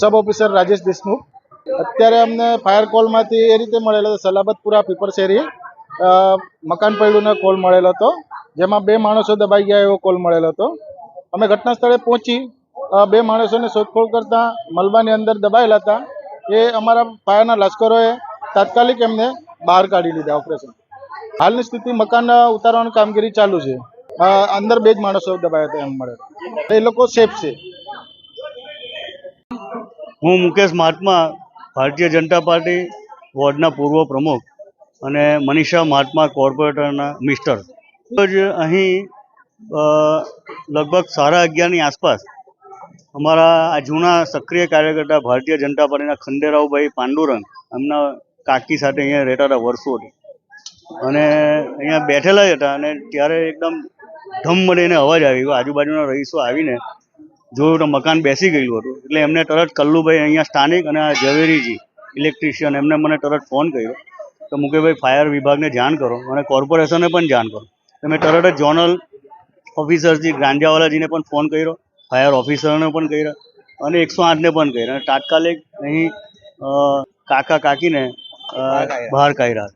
સબ officer Rajesh Deshmukh. અત્યારે અમને fire કોલમાંથી એ રીતે મળેલો હતો, સલાબતપુરા પીપર શેરી મકાન પડ્યુંનો કોલ મળેલો હતો, જેમાં 2 માણસો દબાઈ ગયા એવો કોલ મળેલો હતો। અમે ઘટના સ્થળે પહોંચી 2 માણસોને શોધખોળ કરતા મલબાની અંદર દબાયેલા હતા। એ અમારા ફાયરના લશ્કરોએ તાત્કાલિક એમને બહાર કાઢી લીધા ઓપરેશન। હાલની સ્થિતિ મકાન ઉતારવાની કામગીરી ચાલુ છે। અંદર 2 જ માણસો દબાયા હતા એમ મળે, એ લોકો સેફ છે। હું મુકેશ મહાત્મા, ભારતીય જનતા પાર્ટી વોર્ડના પૂર્વ પ્રમુખ અને મનીષા મહાત્મા કોર્પોરેટરના મિસ્ટર। અહીં લગભગ 11:30ની આસપાસ અમારા આ જૂના સક્રિય કાર્યકર્તા ભારતીય જનતા પાર્ટીના ખંડેરાવભાઈ પાંડુરંગ એમના કાકી સાથે અહીંયા રહેતા હતા વર્ષોથી, અને અહીંયા બેઠેલા જ હતા, અને ત્યારે એકદમ ધમ મળીને અવાજ આવી ગયો। આજુબાજુના રહીશો આવીને જોયું તો મકાન બેસી ગયેલું હતું, એટલે એમને તરત કલ્લુભાઈ અહીંયા સ્થાનિક અને આ ઝવેરીજી ઇલેક્ટ્રિશિયન એમને મને તરત ફોન કર્યો કે મુકેશભાઈ ફાયર વિભાગને જાણ કરો અને કોર્પોરેશનને પણ જાણ કરો। મેં તરત જ ઝોનલ ઓફિસરજી ગ્રાંજાવાલાજીને પણ ફોન કર્યો, ફાયર ઓફિસરને પણ કર્યા અને 108ને પણ કર્યા, અને તાત્કાલિક અહીં કાકા કાકીને બહાર કાઢ્યા।